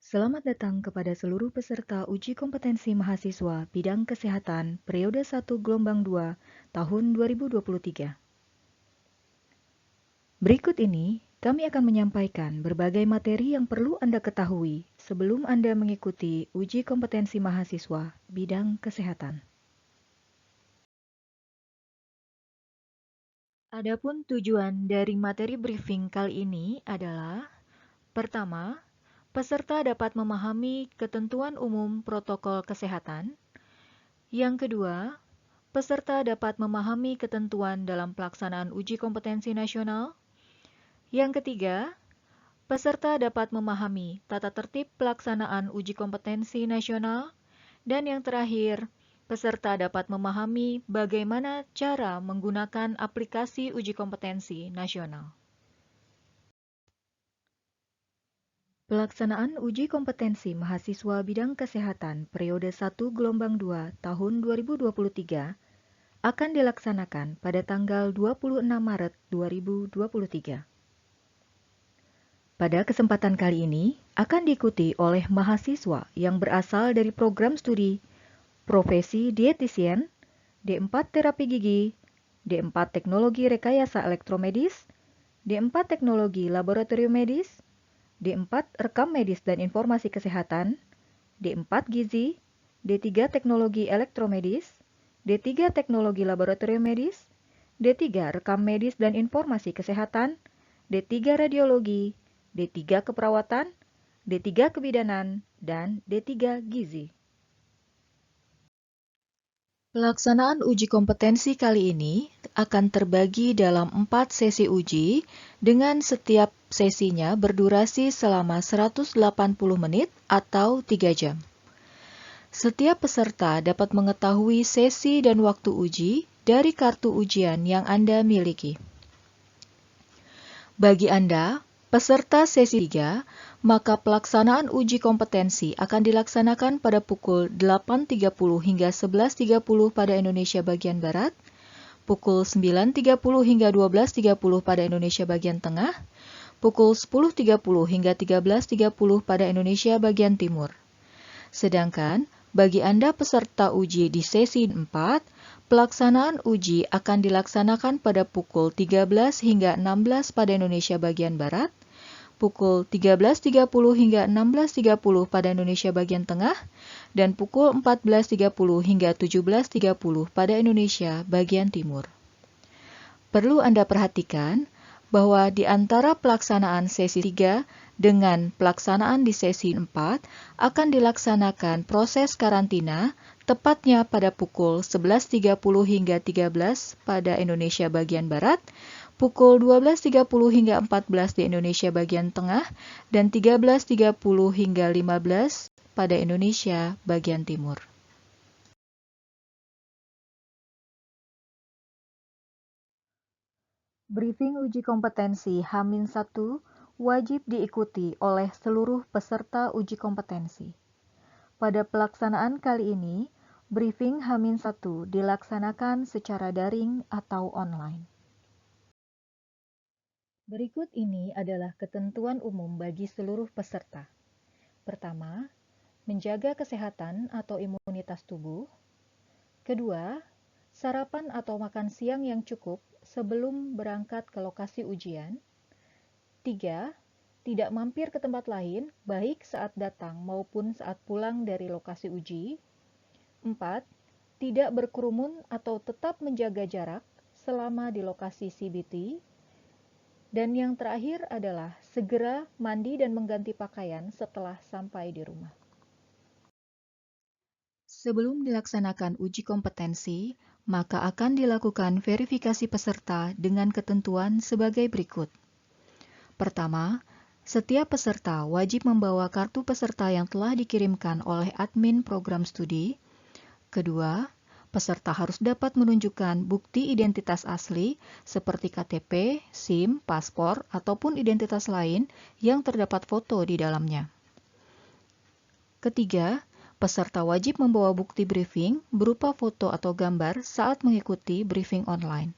Selamat datang kepada seluruh peserta uji kompetensi mahasiswa bidang kesehatan periode 1 gelombang 2 tahun 2023. Berikut ini, kami akan menyampaikan berbagai materi yang perlu Anda ketahui sebelum Anda mengikuti uji kompetensi mahasiswa bidang kesehatan. Adapun tujuan dari materi briefing kali ini adalah: pertama, peserta dapat memahami ketentuan umum protokol kesehatan. Yang kedua, peserta dapat memahami ketentuan dalam pelaksanaan uji kompetensi nasional. Yang ketiga, peserta dapat memahami tata tertib pelaksanaan uji kompetensi nasional. Dan yang terakhir, peserta dapat memahami bagaimana cara menggunakan aplikasi uji kompetensi nasional. Pelaksanaan uji kompetensi mahasiswa bidang kesehatan periode 1 gelombang 2 tahun 2023 akan dilaksanakan pada tanggal 26 Maret 2023. Pada kesempatan kali ini akan diikuti oleh mahasiswa yang berasal dari program studi Profesi Dietitian, D4 Terapi Gigi, D4 Teknologi Rekayasa Elektromedis, D4 Teknologi Laboratorium Medis, D4 Rekam Medis dan Informasi Kesehatan, D4 Gizi, D3 Teknologi Elektromedis, D3 Teknologi Laboratorium Medis, D3 Rekam Medis dan Informasi Kesehatan, D3 Radiologi, D3 Keperawatan, D3 Kebidanan, dan D3 Gizi. Pelaksanaan uji kompetensi kali ini akan terbagi dalam 4 sesi uji dengan setiap sesinya berdurasi selama 180 menit atau 3 jam. Setiap peserta dapat mengetahui sesi dan waktu uji dari kartu ujian yang Anda miliki. Bagi Anda, peserta sesi 3, maka pelaksanaan uji kompetensi akan dilaksanakan pada pukul 8.30 hingga 11.30 pada Indonesia bagian Barat, pukul 9.30 hingga 12.30 pada Indonesia bagian Tengah, pukul 10.30 hingga 13.30 pada Indonesia bagian Timur. Sedangkan, bagi Anda peserta uji di sesi 4, pelaksanaan uji akan dilaksanakan pada pukul 13 hingga 16 pada Indonesia bagian Barat, pukul 13.30 hingga 16.30 pada Indonesia bagian Tengah, dan pukul 14.30 hingga 17.30 pada Indonesia bagian Timur. Perlu Anda perhatikan bahwa di antara pelaksanaan sesi 3 dengan pelaksanaan di sesi 4 akan dilaksanakan proses karantina tepatnya pada pukul 11.30 hingga 13 pada Indonesia bagian Barat, pukul 12.30 hingga 14 di Indonesia bagian Tengah, dan 13.30 hingga 15 pada Indonesia bagian Timur. Briefing uji kompetensi H-1 wajib diikuti oleh seluruh peserta uji kompetensi. Pada pelaksanaan kali ini, briefing H-1 dilaksanakan secara daring atau online. Berikut ini adalah ketentuan umum bagi seluruh peserta. Pertama, menjaga kesehatan atau imunitas tubuh. Kedua, sarapan atau makan siang yang cukup sebelum berangkat ke lokasi ujian. 3. Tidak mampir ke tempat lain, baik saat datang maupun saat pulang dari lokasi uji. 4. Tidak berkerumun atau tetap menjaga jarak selama di lokasi CBT. Dan yang terakhir adalah segera mandi dan mengganti pakaian setelah sampai di rumah. Sebelum dilaksanakan uji kompetensi, maka akan dilakukan verifikasi peserta dengan ketentuan sebagai berikut. Pertama, setiap peserta wajib membawa kartu peserta yang telah dikirimkan oleh admin program studi. Kedua, peserta harus dapat menunjukkan bukti identitas asli seperti KTP, SIM, paspor, ataupun identitas lain yang terdapat foto di dalamnya. Ketiga, peserta wajib membawa bukti briefing berupa foto atau gambar saat mengikuti briefing online.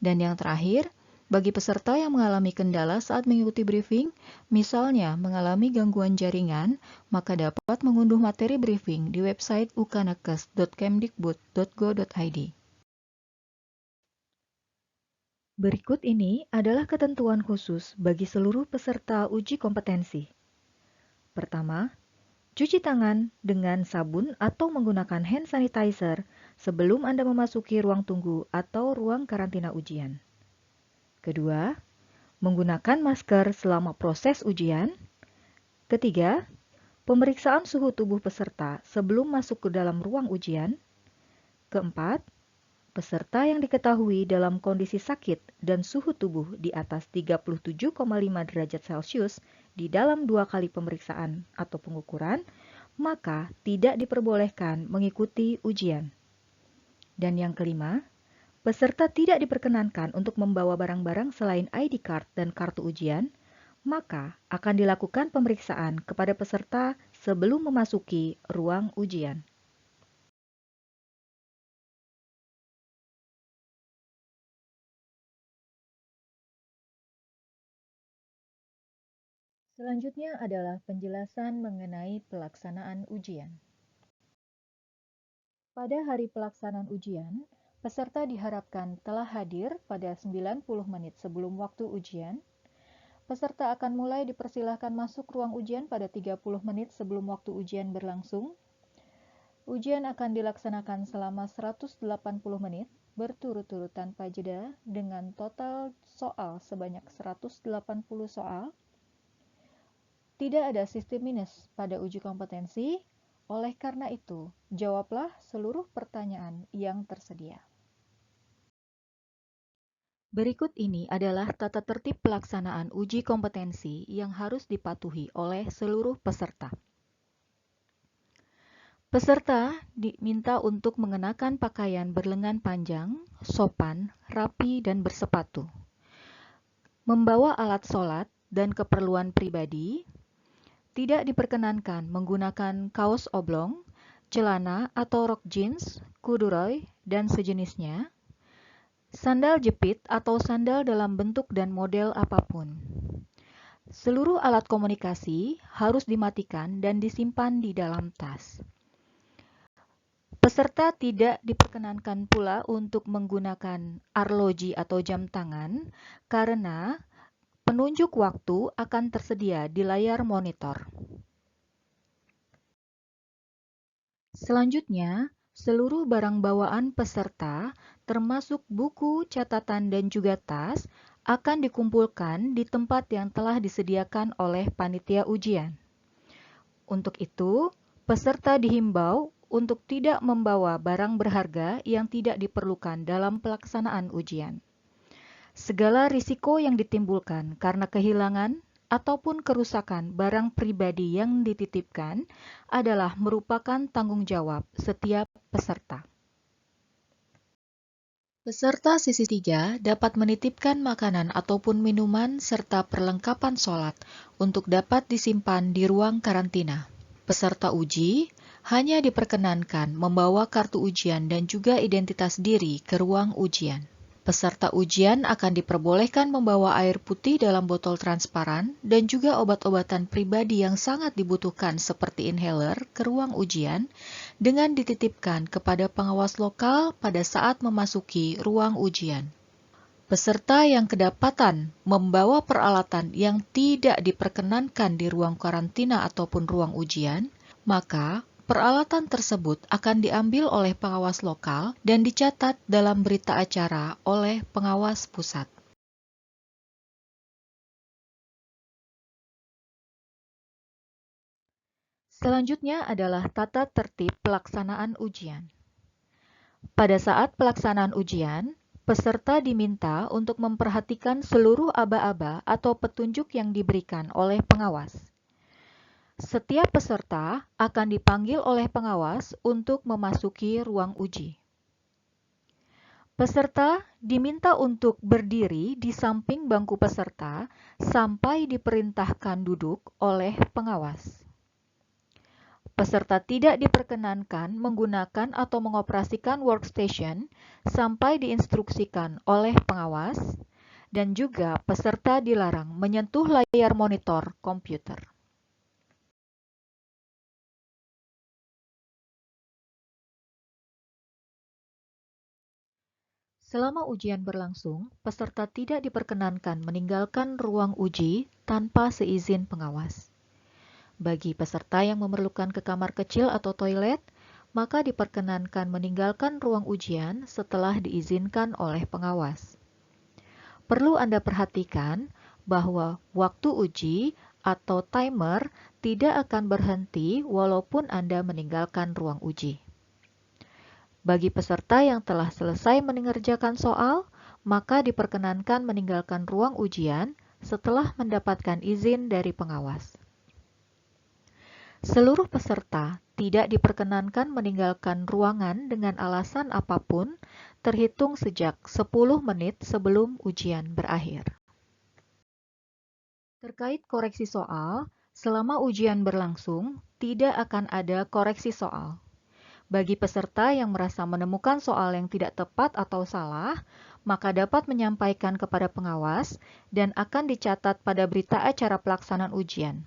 Dan yang terakhir, Bagi peserta yang mengalami kendala saat mengikuti briefing, misalnya mengalami gangguan jaringan, maka dapat mengunduh materi briefing di website ukanakes.kemdikbud.go.id. Berikut ini adalah ketentuan khusus bagi seluruh peserta uji kompetensi. Pertama, cuci tangan dengan sabun atau menggunakan hand sanitizer sebelum Anda memasuki ruang tunggu atau ruang karantina ujian. Kedua, menggunakan masker selama proses ujian. Ketiga, pemeriksaan suhu tubuh peserta sebelum masuk ke dalam ruang ujian. Keempat, peserta yang diketahui dalam kondisi sakit dan suhu tubuh di atas 37,5 derajat Celcius di dalam 2 kali pemeriksaan atau pengukuran, maka tidak diperbolehkan mengikuti ujian. Dan yang kelima, peserta tidak diperkenankan untuk membawa barang-barang selain ID card dan kartu ujian, maka akan dilakukan pemeriksaan kepada peserta sebelum memasuki ruang ujian. Selanjutnya adalah penjelasan mengenai pelaksanaan ujian. Pada hari pelaksanaan ujian, peserta diharapkan telah hadir pada 90 menit sebelum waktu ujian. Peserta akan mulai dipersilahkan masuk ruang ujian pada 30 menit sebelum waktu ujian berlangsung. Ujian akan dilaksanakan selama 180 menit berturut-turut tanpa jeda dengan total soal sebanyak 180 soal. Tidak ada sistem minus pada uji kompetensi, oleh karena itu, jawablah seluruh pertanyaan yang tersedia. Berikut ini adalah tata tertib pelaksanaan uji kompetensi yang harus dipatuhi oleh seluruh peserta. Peserta diminta untuk mengenakan pakaian berlengan panjang, sopan, rapi, dan bersepatu. Membawa alat sholat dan keperluan pribadi. Tidak diperkenankan menggunakan kaos oblong, celana atau rok jeans, corduroy, dan sejenisnya, sandal jepit atau sandal dalam bentuk dan model apapun. Seluruh alat komunikasi harus dimatikan dan disimpan di dalam tas. Peserta tidak diperkenankan pula untuk menggunakan arloji atau jam tangan karena penunjuk waktu akan tersedia di layar monitor. Selanjutnya, seluruh barang bawaan peserta, termasuk buku, catatan, dan juga tas, akan dikumpulkan di tempat yang telah disediakan oleh panitia ujian. Untuk itu, peserta dihimbau untuk tidak membawa barang berharga yang tidak diperlukan dalam pelaksanaan ujian. Segala risiko yang ditimbulkan karena kehilangan ataupun kerusakan barang pribadi yang dititipkan adalah merupakan tanggung jawab setiap peserta. Peserta sesi 3 dapat menitipkan makanan ataupun minuman serta perlengkapan sholat untuk dapat disimpan di ruang karantina. Peserta uji hanya diperkenankan membawa kartu ujian dan juga identitas diri ke ruang ujian. Peserta ujian akan diperbolehkan membawa air putih dalam botol transparan dan juga obat-obatan pribadi yang sangat dibutuhkan seperti inhaler ke ruang ujian dengan dititipkan kepada pengawas lokal pada saat memasuki ruang ujian. Peserta yang kedapatan membawa peralatan yang tidak diperkenankan di ruang karantina ataupun ruang ujian, maka peralatan tersebut akan diambil oleh pengawas lokal dan dicatat dalam berita acara oleh pengawas pusat. Selanjutnya adalah tata tertib pelaksanaan ujian. Pada saat pelaksanaan ujian, peserta diminta untuk memperhatikan seluruh aba-aba atau petunjuk yang diberikan oleh pengawas. Setiap peserta akan dipanggil oleh pengawas untuk memasuki ruang uji. Peserta diminta untuk berdiri di samping bangku peserta sampai diperintahkan duduk oleh pengawas. Peserta tidak diperkenankan menggunakan atau mengoperasikan workstation sampai diinstruksikan oleh pengawas, dan juga peserta dilarang menyentuh layar monitor komputer. Selama ujian berlangsung, peserta tidak diperkenankan meninggalkan ruang uji tanpa seizin pengawas. Bagi peserta yang memerlukan ke kamar kecil atau toilet, maka diperkenankan meninggalkan ruang ujian setelah diizinkan oleh pengawas. Perlu Anda perhatikan bahwa waktu uji atau timer tidak akan berhenti walaupun Anda meninggalkan ruang uji. Bagi peserta yang telah selesai mengerjakan soal, maka diperkenankan meninggalkan ruang ujian setelah mendapatkan izin dari pengawas. Seluruh peserta tidak diperkenankan meninggalkan ruangan dengan alasan apapun terhitung sejak 10 menit sebelum ujian berakhir. Terkait koreksi soal, selama ujian berlangsung, tidak akan ada koreksi soal. Bagi peserta yang merasa menemukan soal yang tidak tepat atau salah, maka dapat menyampaikan kepada pengawas dan akan dicatat pada berita acara pelaksanaan ujian.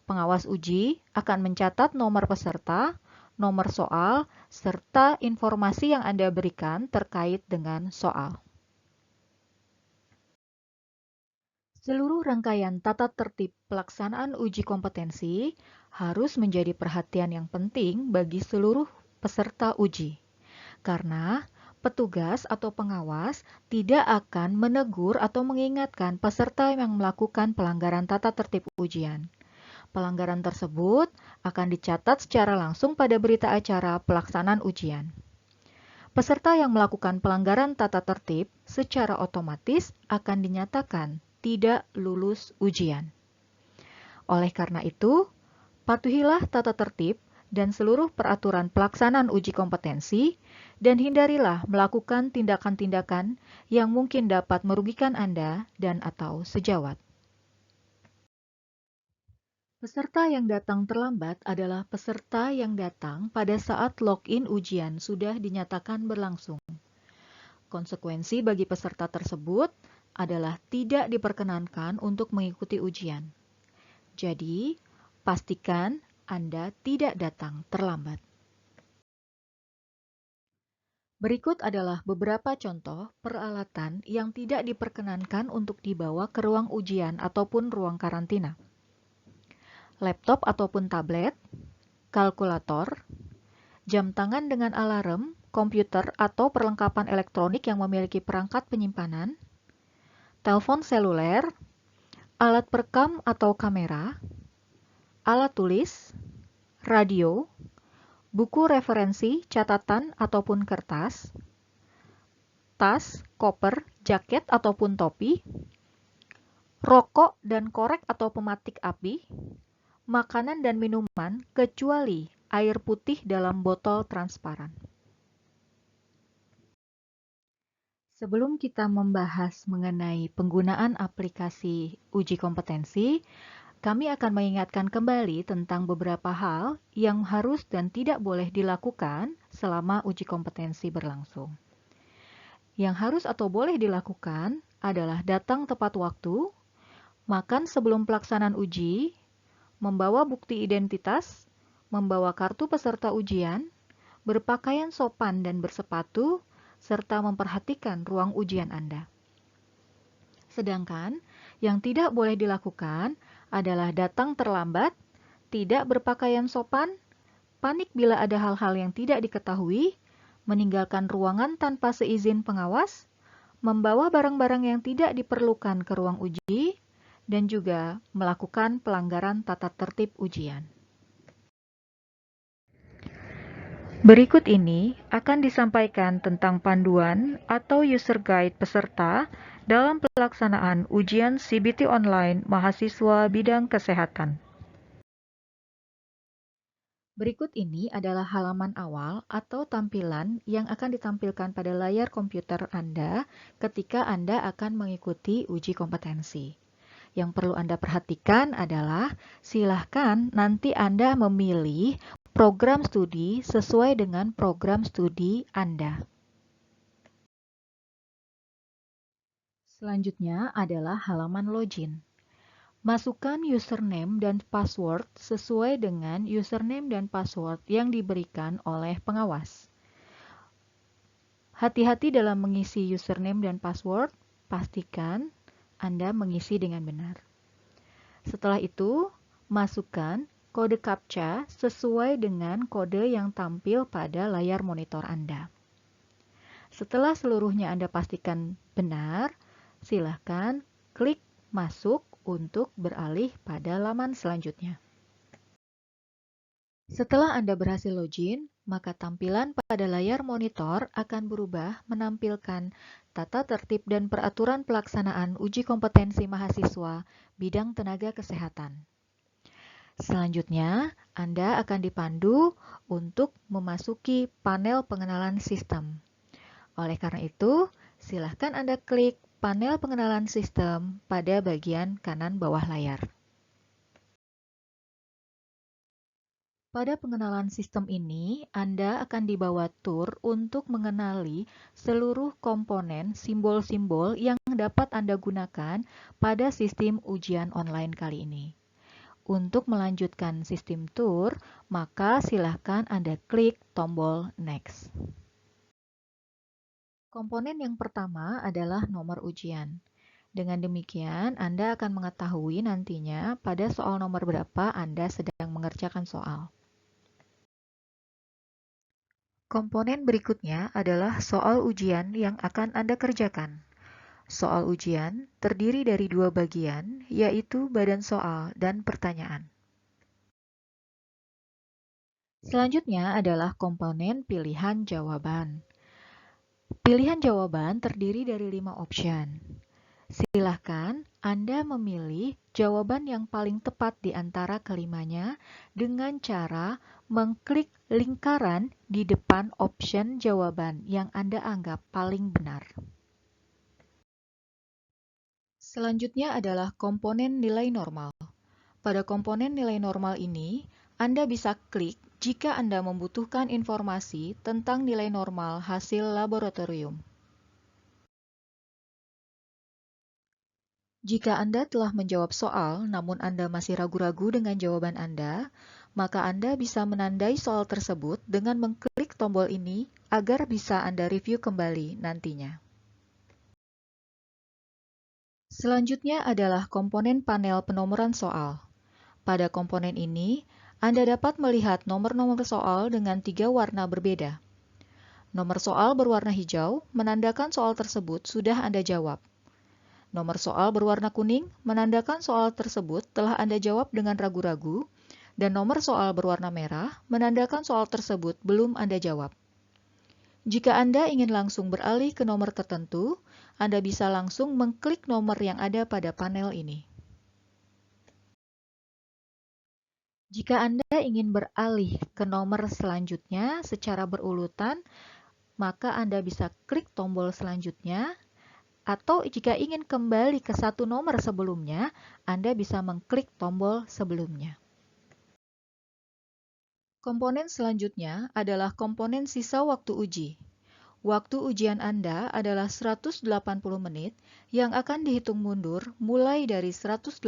Pengawas uji akan mencatat nomor peserta, nomor soal, serta informasi yang Anda berikan terkait dengan soal. Seluruh rangkaian tata tertib pelaksanaan uji kompetensi harus menjadi perhatian yang penting bagi seluruh peserta uji, karena petugas atau pengawas tidak akan menegur atau mengingatkan peserta yang melakukan pelanggaran tata tertib ujian. Pelanggaran tersebut akan dicatat secara langsung pada berita acara pelaksanaan ujian. Peserta yang melakukan pelanggaran tata tertib secara otomatis akan dinyatakan tidak lulus ujian. Oleh karena itu, patuhilah tata tertib dan seluruh peraturan pelaksanaan uji kompetensi dan hindarilah melakukan tindakan-tindakan yang mungkin dapat merugikan Anda dan atau sejawat. Peserta yang datang terlambat adalah peserta yang datang pada saat login ujian sudah dinyatakan berlangsung. Konsekuensi bagi peserta tersebut adalah tidak diperkenankan untuk mengikuti ujian. Jadi, pastikan Anda tidak datang terlambat. Berikut adalah beberapa contoh peralatan yang tidak diperkenankan untuk dibawa ke ruang ujian ataupun ruang karantina. Laptop ataupun tablet, kalkulator, jam tangan dengan alarm, komputer atau perlengkapan elektronik yang memiliki perangkat penyimpanan, telepon seluler, alat perekam atau kamera, alat tulis, radio, buku referensi, catatan ataupun kertas, tas, koper, jaket ataupun topi, rokok dan korek atau pematik api, makanan dan minuman kecuali air putih dalam botol transparan. Sebelum kita membahas mengenai penggunaan aplikasi uji kompetensi, kami akan mengingatkan kembali tentang beberapa hal yang harus dan tidak boleh dilakukan selama uji kompetensi berlangsung. Yang harus atau boleh dilakukan adalah datang tepat waktu, makan sebelum pelaksanaan uji, membawa bukti identitas, membawa kartu peserta ujian, berpakaian sopan dan bersepatu, serta memperhatikan ruang ujian Anda. Sedangkan yang tidak boleh dilakukan adalah datang terlambat, tidak berpakaian sopan, panik bila ada hal-hal yang tidak diketahui, meninggalkan ruangan tanpa seizin pengawas, membawa barang-barang yang tidak diperlukan ke ruang uji, dan juga melakukan pelanggaran tata tertib ujian. Berikut ini akan disampaikan tentang panduan atau user guide peserta dalam pelaksanaan ujian CBT online mahasiswa bidang kesehatan. Berikut ini adalah halaman awal atau tampilan yang akan ditampilkan pada layar komputer Anda ketika Anda akan mengikuti uji kompetensi. Yang perlu Anda perhatikan adalah silahkan nanti Anda memilih program studi sesuai dengan program studi Anda. Selanjutnya adalah halaman login. Masukkan username dan password sesuai dengan username dan password yang diberikan oleh pengawas. Hati-hati dalam mengisi username dan password, pastikan Anda mengisi dengan benar. Setelah itu, masukkan kode CAPTCHA sesuai dengan kode yang tampil pada layar monitor Anda. Setelah seluruhnya Anda pastikan benar, silakan klik masuk untuk beralih pada laman selanjutnya. Setelah Anda berhasil login, maka tampilan pada layar monitor akan berubah menampilkan tata tertib dan peraturan pelaksanaan uji kompetensi mahasiswa bidang tenaga kesehatan. Selanjutnya, Anda akan dipandu untuk memasuki panel pengenalan sistem. Oleh karena itu, silakan Anda klik panel pengenalan sistem pada bagian kanan bawah layar. Pada pengenalan sistem ini, Anda akan dibawa tur untuk mengenali seluruh komponen simbol-simbol yang dapat Anda gunakan pada sistem ujian online kali ini. Untuk melanjutkan sistem tur, maka silakan Anda klik tombol Next. Komponen yang pertama adalah nomor ujian. Dengan demikian, Anda akan mengetahui nantinya pada soal nomor berapa Anda sedang mengerjakan soal. Komponen berikutnya adalah soal ujian yang akan Anda kerjakan. Soal ujian terdiri dari dua bagian, yaitu badan soal dan pertanyaan. Selanjutnya adalah komponen pilihan jawaban. Pilihan jawaban terdiri dari 5 option. Silahkan Anda memilih jawaban yang paling tepat di antara kelimanya dengan cara mengklik lingkaran di depan option jawaban yang Anda anggap paling benar. Selanjutnya adalah komponen nilai normal. Pada komponen nilai normal ini, Anda bisa klik jika Anda membutuhkan informasi tentang nilai normal hasil laboratorium. Jika Anda telah menjawab soal, namun Anda masih ragu-ragu dengan jawaban Anda, maka Anda bisa menandai soal tersebut dengan mengklik tombol ini agar bisa Anda review kembali nantinya. Selanjutnya adalah komponen panel penomoran soal. Pada komponen ini, Anda dapat melihat nomor-nomor soal dengan 3 warna berbeda. Nomor soal berwarna hijau menandakan soal tersebut sudah Anda jawab. Nomor soal berwarna kuning menandakan soal tersebut telah Anda jawab dengan ragu-ragu, dan nomor soal berwarna merah menandakan soal tersebut belum Anda jawab. Jika Anda ingin langsung beralih ke nomor tertentu, Anda bisa langsung mengklik nomor yang ada pada panel ini. Jika Anda ingin beralih ke nomor selanjutnya secara berurutan, maka Anda bisa klik tombol selanjutnya. Atau jika ingin kembali ke satu nomor sebelumnya, Anda bisa mengklik tombol sebelumnya. Komponen selanjutnya adalah komponen sisa waktu uji. Waktu ujian Anda adalah 180 menit yang akan dihitung mundur mulai dari 180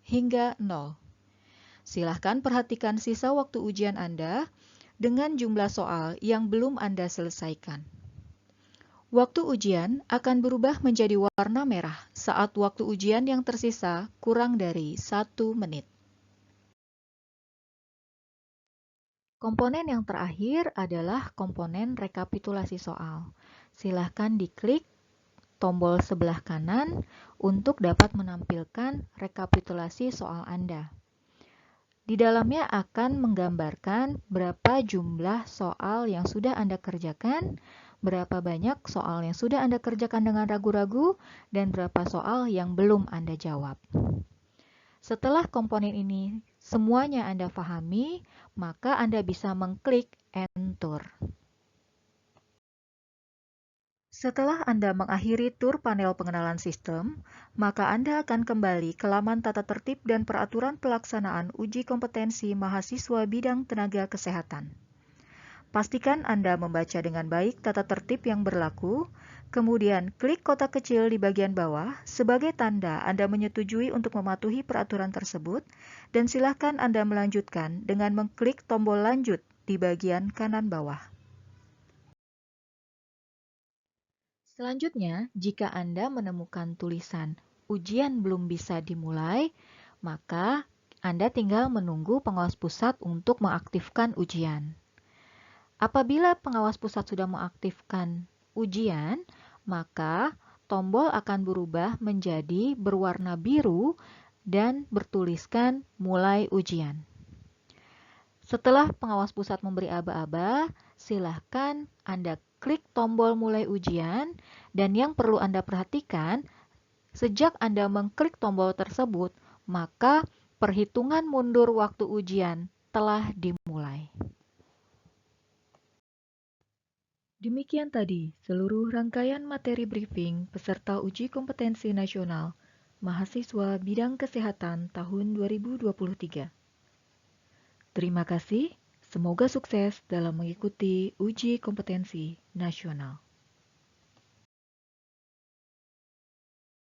hingga 0. Silahkan perhatikan sisa waktu ujian Anda dengan jumlah soal yang belum Anda selesaikan. Waktu ujian akan berubah menjadi warna merah saat waktu ujian yang tersisa kurang dari 1 menit. Komponen yang terakhir adalah komponen rekapitulasi soal. Silahkan diklik tombol sebelah kanan untuk dapat menampilkan rekapitulasi soal Anda. Di dalamnya akan menggambarkan berapa jumlah soal yang sudah Anda kerjakan, berapa banyak soal yang sudah Anda kerjakan dengan ragu-ragu, dan berapa soal yang belum Anda jawab. Setelah komponen ini semuanya Anda pahami, maka Anda bisa mengklik Enter. Setelah Anda mengakhiri tur panel pengenalan sistem, maka Anda akan kembali ke laman tata tertib dan peraturan pelaksanaan uji kompetensi mahasiswa bidang tenaga kesehatan. Pastikan Anda membaca dengan baik tata tertib yang berlaku, Kemudian, klik kotak kecil di bagian bawah sebagai tanda Anda menyetujui untuk mematuhi peraturan tersebut, dan silakan Anda melanjutkan dengan mengklik tombol lanjut di bagian kanan bawah. Selanjutnya, jika Anda menemukan tulisan ujian belum bisa dimulai, maka Anda tinggal menunggu pengawas pusat untuk mengaktifkan ujian. Apabila pengawas pusat sudah mengaktifkan ujian, maka tombol akan berubah menjadi berwarna biru dan bertuliskan mulai ujian. Setelah pengawas pusat memberi aba-aba, silahkan Anda klik tombol mulai ujian, dan yang perlu Anda perhatikan, sejak Anda mengklik tombol tersebut, maka perhitungan mundur waktu ujian telah dimulai. Demikian tadi seluruh rangkaian materi briefing peserta uji kompetensi nasional mahasiswa bidang kesehatan tahun 2023. Terima kasih, semoga sukses dalam mengikuti uji kompetensi nasional.